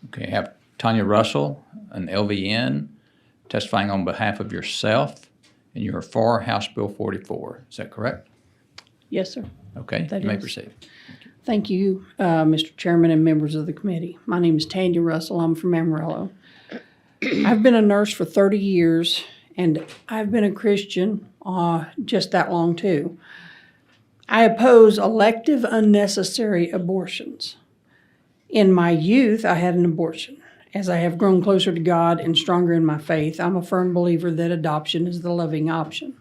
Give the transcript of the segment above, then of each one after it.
Okay, I have Tanya Russell, an LVN, testifying on behalf of yourself, and you are for House Bill 44. Is that correct? Yes, sir. Okay, That you may is. proceed. Thank you, Mr. Chairman and members of the committee. My name is Tanya Russell. I'm from Amarillo. I've been a nurse for 30 years, and I've been a Christian just that long, too. I oppose elective, unnecessary abortions. In my youth, I had an abortion. As I have grown closer to God and stronger in my faith, I'm a firm believer that adoption is the loving option.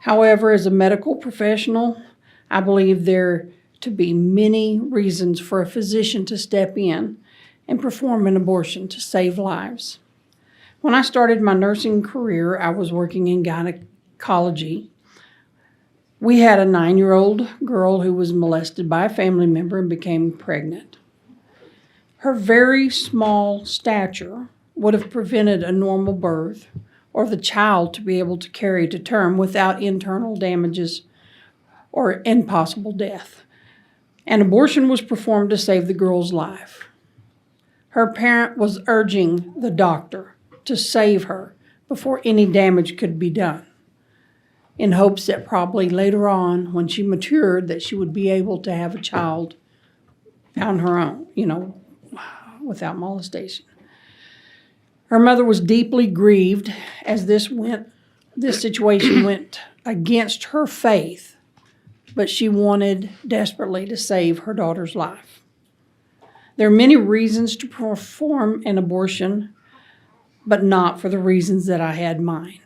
However, as a medical professional, I believe there to be many reasons for a physician to step in and perform an abortion to save lives. When I started my nursing career, I was working in gynecology. We had a 9-year-old girl who was molested by a family member and became pregnant. Her very small stature would have prevented a normal birth or the child to be able to carry to term without internal damages or impossible death. An abortion was performed to save the girl's life. Her parent was urging the doctor to save her before any damage could be done, in hopes that probably later on, when she matured, that she would be able to have a child on her own, without molestation. Her mother was deeply grieved as this situation went against her faith, but she wanted desperately to save her daughter's life. There are many reasons to perform an abortion, but not for the reasons that I had mine.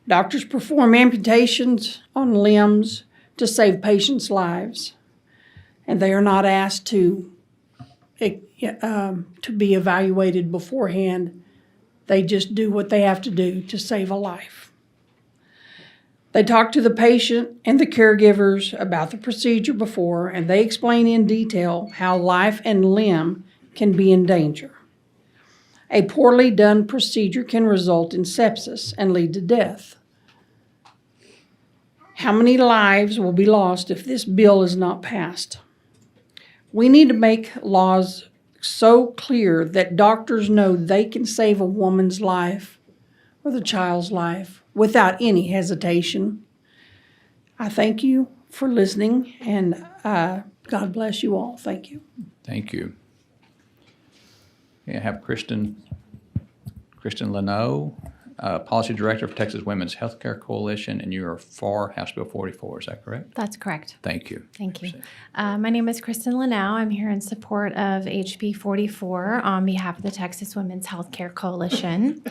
Doctors perform amputations on limbs to save patients' lives, and they are not asked to be evaluated beforehand. They just do what they have to do to save a life. They talk to the patient and the caregivers about the procedure before, and they explain in detail how life and limb can be in danger. A poorly done procedure can result in sepsis and lead to death. How many lives will be lost if this bill is not passed? We need to make laws so clear that doctors know they can save a woman's life or the child's life without any hesitation. I thank you for listening, and God bless you all. Thank you. Thank you. Okay, I have Kristen Leno, Policy Director of Texas Women's Healthcare Coalition, and you are for House Bill 44. Is that correct? That's correct. Thank you. Thank you. My name is Kristen Linnell. I'm here in support of HB44 on behalf of the Texas Women's Healthcare Coalition.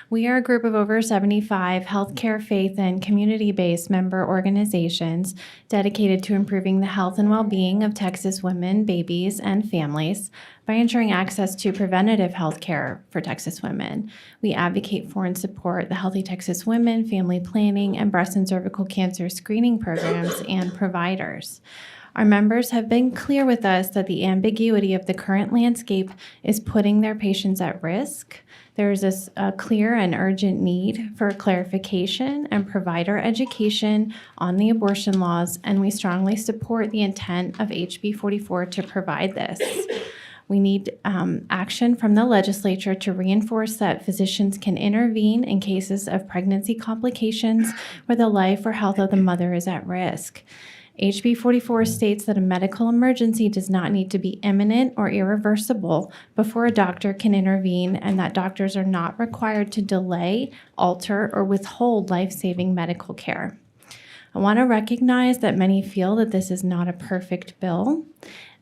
We are a group of over 75 healthcare, faith, and community-based member organizations dedicated to improving the health and well-being of Texas women, babies, and families by ensuring access to preventative health care for Texas women. We advocate for and support the Healthy Texas Women, family planning, and breast and cervical cancer screening programs and providers. Our members have been clear with us that the ambiguity of the current landscape is putting their patients at risk. There is a clear and urgent need for clarification and provider education on the abortion laws, and we strongly support the intent of HB 44 to provide this. We need action from the legislature to reinforce that physicians can intervene in cases of pregnancy complications where the life or health of the mother is at risk. HB 44 states that a medical emergency does not need to be imminent or irreversible before a doctor can intervene, and that doctors are not required to delay, alter, or withhold life-saving medical care. I want to recognize that many feel that this is not a perfect bill,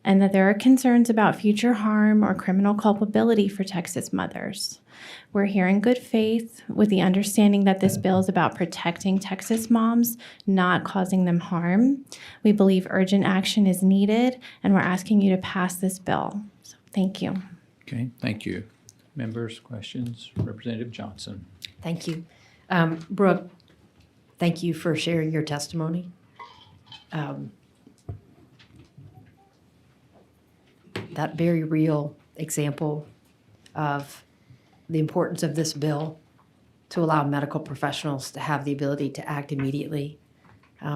and that there are concerns about future harm or criminal culpability for Texas mothers. We're here in good faith with the understanding that this bill is about protecting Texas moms, not causing them harm. We believe urgent action is needed, and we're asking you to pass this bill. So thank you. Okay, thank you. Members, questions? Representative Johnson. Thank you. Brooke, thank you for sharing your testimony. That very real example of the importance of this bill to allow medical professionals to have the ability to act immediately,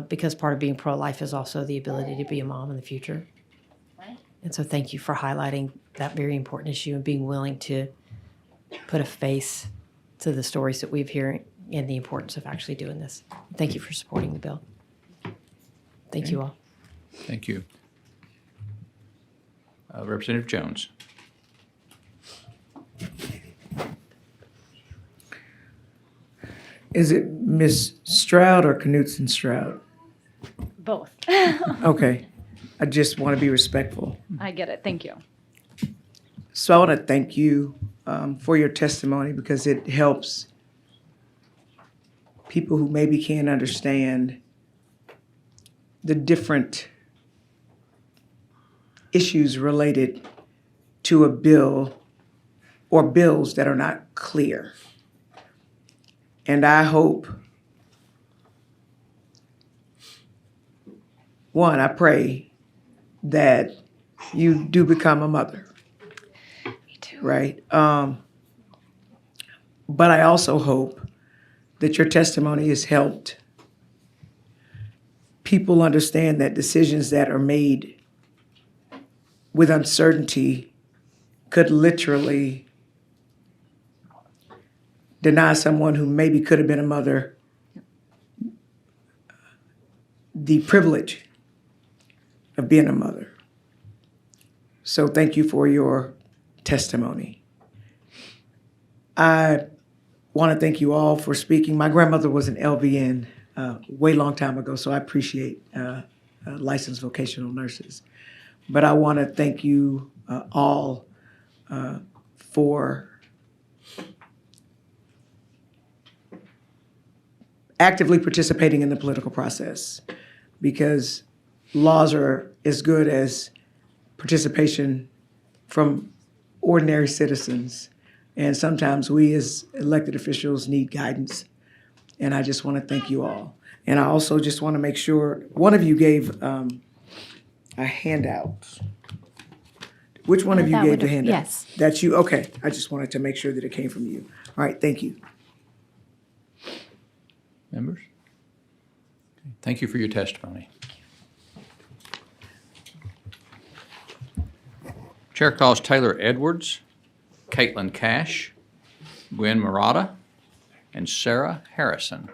because part of being pro-life is also the ability to be a mom in the future. And so thank you for highlighting that very important issue and being willing to put a face to the stories that we've heard and the importance of actually doing this. Thank you for supporting the bill. Thank you all. Thank you. Representative Jones. Is it Miss Stroud or Knutson Stroud? Both. Okay. I just want to be respectful. I get it. Thank you. So I want to thank you for your testimony because it helps people who maybe can't understand the different issues related to a bill or bills that are not clear. And I hope, one, I pray that you do become a mother. Me too. Right? But I also hope that your testimony has helped people understand that decisions that are made with uncertainty could literally deny someone who maybe could have been a mother the privilege of being a mother. So thank you for your testimony. I want to thank you all for speaking. My grandmother was an LVN way long time ago, so I appreciate licensed vocational nurses. But I want to thank you all for actively participating in the political process, because laws are as good as participation from ordinary citizens. And sometimes we as elected officials need guidance. And I just want to thank you all. And I also just want to make sure, one of you gave a handout. Which one of you That gave would the have- handout? yes. That's you? Okay. I just wanted to make sure that it came from you. All right. Thank you. Members? Thank you for your testimony. Chair calls Taylor Edwards, Caitlin Cash, Gwen Murata, and Sarah Harrison.